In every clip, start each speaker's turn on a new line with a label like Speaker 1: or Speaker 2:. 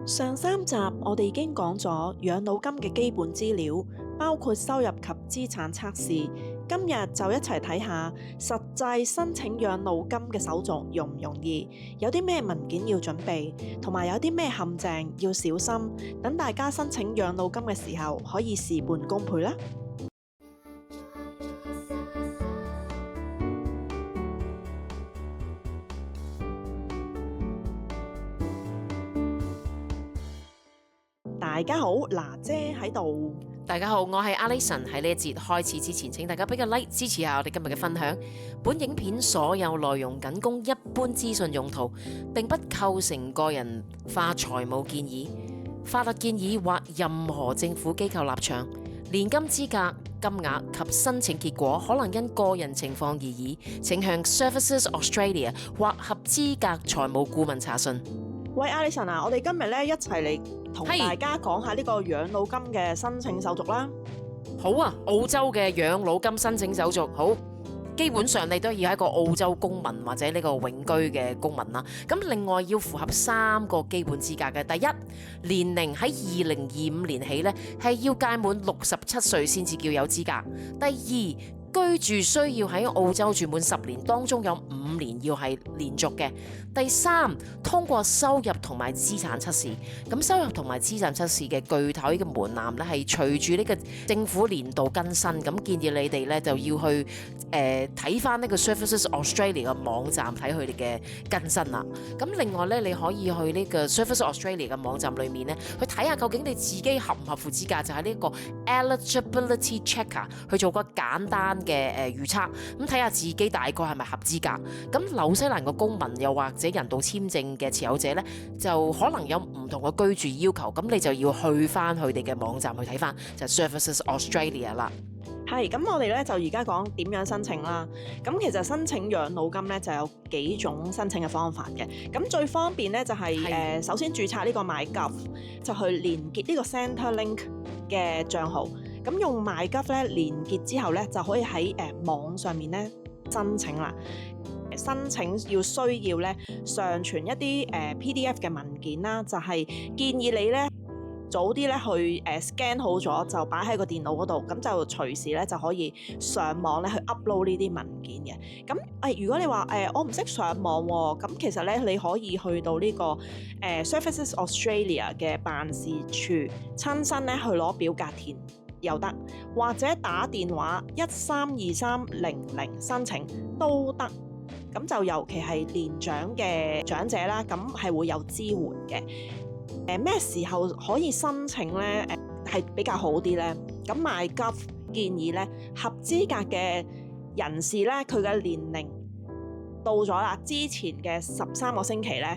Speaker 1: 上三集我哋已經講咗養老金嘅基本資料，包括收入及資產測試。今日就一齊睇下實際申請養老金嘅手續容唔容易，有啲咩文件要準備，同埋有啲咩陷阱要小心，等大家申請養老金嘅時候可以事半功倍啦。大家好，娜姐喺度。
Speaker 2: 大家好，我係 Alison。喺呢一節開始之前，請大家俾個 like 支持下我哋今日嘅分享。本影片所有內容僅供一般資訊用途，並不構成個人化財務建議、法律建議或任何政府機構立場。年金資格、金額及申請結果可能因個人情況而異，請向 Services Australia 或合資格財務顧問查詢。
Speaker 1: 喂，Alison啊，我哋今日咧一齊嚟同大家講下呢個養老金嘅申請手續啦。
Speaker 2: 好啊，澳洲嘅養老金申請手續好，基本上你都要係一個澳洲公民或者呢個永居嘅公民啦。咁另外要符合3個基本資格嘅，第一，年齡喺2025年起呢係要屆滿67歲先至叫有資格。第二，居住需要喺澳洲住滿10年，當中有5年要係連續嘅。第三，通過收入同埋資產測試。咁收入同埋資產測試嘅具體嘅門檻咧，係隨住呢個政府年度更新。咁建議你哋咧就要去睇翻呢個 Services Australia 嘅網站睇佢哋嘅更新啦。咁另外咧，你可以去呢個 Services Australia 嘅網站裏面咧，去睇下究竟你自己合唔合乎資格，就係呢個 Eligibility Checker 去做個簡單嘅預測，咁睇下自己大概係咪合資格。咁紐西蘭嘅公民又或者人道簽證嘅持有者呢，就可能有唔同嘅居住要求，咁你就要去翻佢哋嘅網站去睇翻，就係 Services Australia 啦。
Speaker 1: 係，咁我哋咧就而家講點樣申請啦。咁其實申請養老金咧就有幾種申請嘅方法嘅。咁最方便咧就係首先註冊呢個 MyGov， 就去連結呢個 Centrelink 嘅帳號。咁用 MyGov 咧連結之後咧就可以喺網上面咧申請啦。申請要需要咧上傳一啲PDF 嘅文件啦，就係建議你咧早啲咧去scan 好咗就擺喺個電腦嗰度，咁就隨時咧就可以上網咧去 upload 呢啲文件嘅。咁如果你話我唔識上網喎，咁其實咧你可以去到呢個Services Australia 嘅辦事處親身咧去攞表格填又得，或者打電話132300申請都得。咁就尤其係年長嘅長者啦，咁係會有支援嘅。咩時候可以申請呢？係比較好啲呢？咁 MyGov 建議呢，合資格嘅人士呢，佢嘅年齡到咗啦，之前嘅13個星期呢，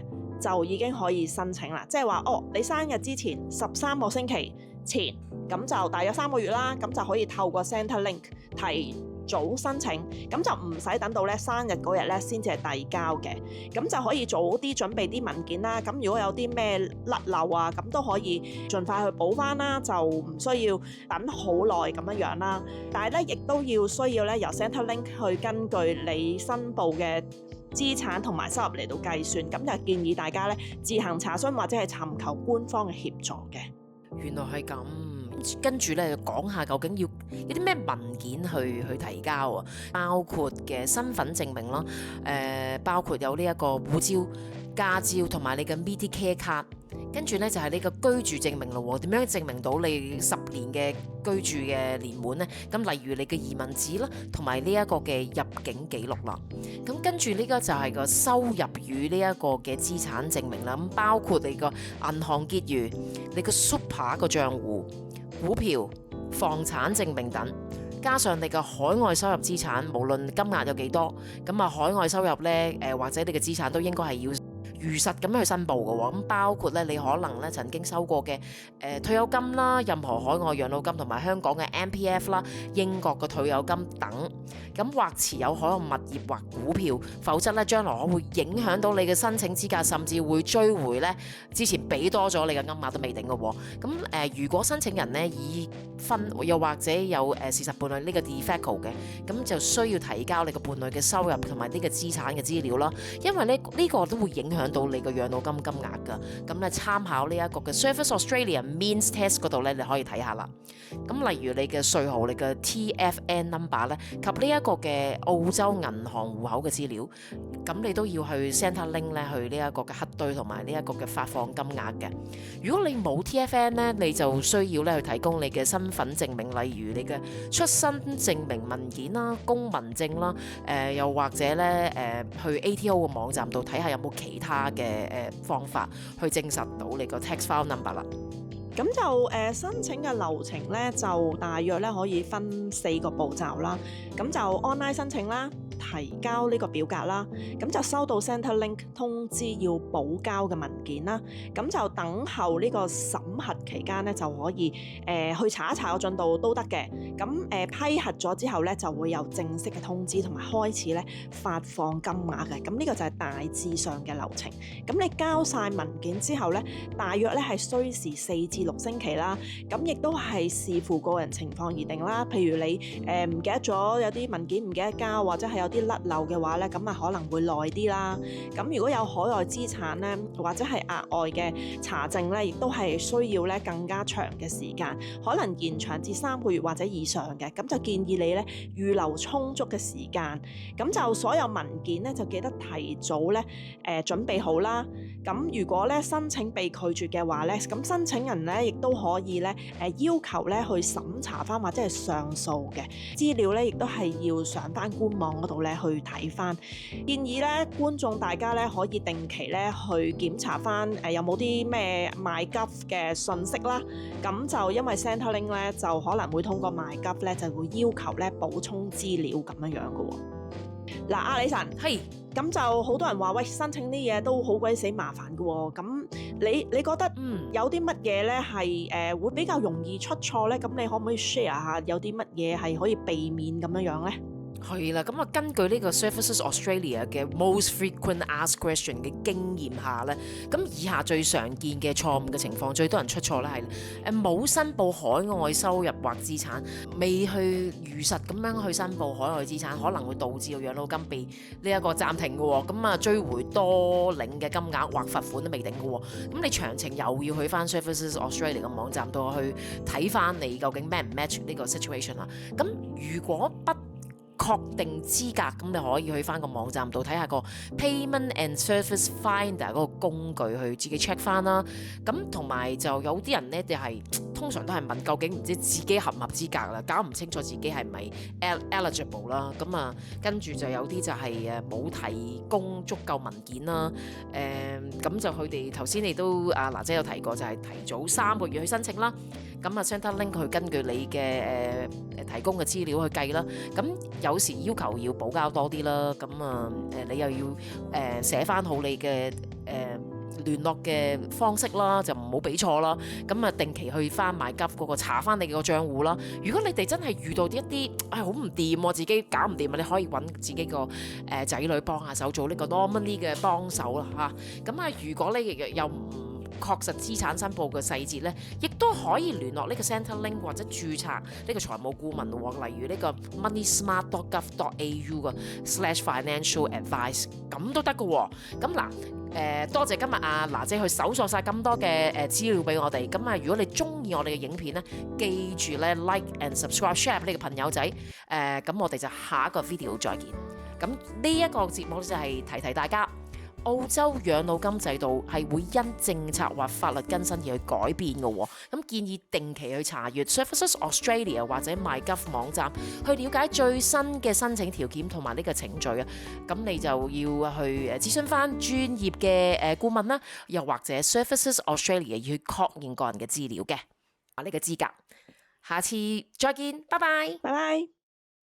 Speaker 1: 就已經可以申請啦。即係話你生日之前13個星期前，咁就大約3個月啦，咁就可以透過 Centrelink 提早申請，咁就唔使等到咧生日嗰日咧先至係遞交嘅，咁就可以早啲準備啲文件啦。咁如果有啲咩甩漏啊，咁都可以盡快去補翻啦，就唔需要等好耐咁樣啦。但係咧，亦都需要咧由 Centrelink 去根據你申報嘅資產同埋收入嚟到計算，咁就建議大家咧自行查詢或者係尋求官方嘅協助嘅。
Speaker 2: 原來係咁。跟住咧講下究竟要有啲咩文件去提交啊，包括嘅身份證明啦，包括有呢一個護照、駕照同埋你嘅 Medicare 卡，跟住咧就係你嘅居住證明咯。點樣證明到你10年嘅居住嘅年滿呢？咁例如你嘅移民紙啦，同埋呢一個嘅入境記錄啦。咁跟住呢個就係個收入與呢一個嘅資產證明啦。咁包括你個銀行結餘、你個 Super 個賬戶、股票、房產證明等，加上你嘅海外收入資產，無論金額有幾多，咁海外收入呢，或者你嘅資產都應該係要如實咁去申報嘅喎。咁包括咧你可能咧曾經收過嘅退休金啦，任何海外養老金同埋香港嘅 MPF 啦，英國嘅退休金等，咁或持有海外物業或股票，否則咧將來可會影響到你嘅申請資格，甚至會追回咧之前俾多咗你嘅金額都未定嘅喎。咁如果申請人呢已婚又或者有事實伴侶呢個 de facto 嘅，咁就需要提交你個伴侶嘅收入同埋呢個資產嘅資料啦，因為呢個都會影響到你個養老金金額㗎。咁咧參考呢一個嘅 Service Australia Means Test 嗰度咧，你可以睇下啦。咁例如你嘅稅號、你嘅 TFN number 咧，及呢一個嘅澳洲銀行戶口嘅資料，咁你都要去 Centrelink 咧去呢一個嘅核對同埋呢一個嘅發放金額嘅。如果你冇 TFN 咧，你就需要咧去提供你嘅身份證明，例如你嘅出生證明文件啦、公民證啦，又或者咧去 ATO 嘅網站度睇下有冇其他嘅方法去證實到你個 tax file number 啦。
Speaker 1: 咁就申請嘅流程咧，就大約咧可以分4個步驟啦。咁就 online 申請啦，提交呢個表格啦，咁就收到 Centrelink 通知要補交嘅文件啦，咁就等候呢個審核期間咧就可以去查一查個進度都得嘅。咁批核咗之後咧就會有正式嘅通知同埋開始咧發放金額嘅。咁呢個就係大致上嘅流程。咁你交晒文件之後咧，大約咧係需時4至6星期啦。咁亦都係視乎個人情況而定啦。譬如你唔記得咗有啲文件唔記得交，或者係有啲甩漏嘅話咧，咁啊可能會耐啲啦。咁如果有海外資產咧，或者係額外嘅查證咧，亦都係需要咧更加長嘅時間，可能延長至3個月或者以上嘅。咁就建議你咧預留充足嘅時間。咁就所有文件咧就記得提早咧準備好啦。咁如果咧申請被拒絕嘅話咧，咁申請人咧亦都可以咧要求咧去審查翻或者係上訴嘅資料咧，亦都係要上翻官網嗰度咧去睇翻。建議咧觀眾大家咧可以定期咧去檢查翻有冇啲咩 MyGov 嘅信息啦。咁就因為 Centrelink 咧就可能會通過 MyGov 咧就會要求咧補充資料咁樣嘅喎。嗱，阿李晨，
Speaker 2: 係
Speaker 1: 咁就好多人話喂，申請啲嘢都好鬼死麻煩嘅喎。咁你覺得有啲乜嘢咧係會比較容易出錯咧？咁你可唔可以 share 下有啲乜嘢係可以避免咁樣咧？
Speaker 2: 係啦，咁啊根據呢個 Services Australia 嘅 Most Frequent Asked Question 嘅經驗下咧，咁以下最常見嘅錯誤嘅情況，最多人出錯咧係冇申報海外收入或資產，未去如實咁樣去申報海外資產，可能會導致個養老金被呢一個暫停嘅喎，咁啊追回多領嘅金額或罰款都未定嘅喎，咁你詳情又要去翻 Services Australia 嘅網站度去睇翻你究竟 match 唔 match 呢個 situation 啦。咁如果不確定資格，咁你可以去翻個網站度睇下個 Payment and Service Finder 嗰個工具去自己 check 翻啦。咁同埋就有啲人呢，就係通常都係問究竟唔知自己合唔合資格啦，搞唔清楚自己係咪 eligible 啦。咁啊，跟住就有啲就係冇提供足夠文件啦。咁就佢哋頭先你都阿娜姐有提過，就係提早3個月去申請啦。咁啊 Centrelink 佢根據你嘅提供嘅資料去計啦。咁有時要求要補交多啲啦。咁啊你又要寫翻好你嘅聯絡嘅方式啦，就唔好俾錯啦。咁啊定期去翻 MyGov 嗰個查翻你嘅個賬戶啦。如果你哋真係遇到一啲好唔掂，自己搞唔掂啊，你可以揾自己個仔女幫下手做呢個 nominee 嘅幫手啦嚇。咁啊如果你又唔確實資產申報嘅細節咧，亦都可以聯絡呢個 Centrelink 或者註冊呢個財務顧問喎，例如呢個 moneysmart.gov.au 嘅 /financial advice 咁都得嘅喎。咁嗱多謝今日阿娜姐去搜索晒咁多嘅資料俾我哋。咁啊，如果你中意我哋嘅影片咧，記住咧 like and subscribe share 俾你嘅朋友仔。咁我哋就下一個 video 再見。咁呢一個節目就係提大家。澳洲養老金制度係會因政策或法律更新而去改變嘅喎，咁建議定期去查閱 Services Australia 或者 MyGov 網站，去了解最新嘅申請條件同埋呢個程序啊。咁你就要去諮詢翻專業嘅顧問啦，又或者 Services Australia 要去確認個人嘅資料嘅呢個資格。下次再見，拜拜，
Speaker 1: 拜拜。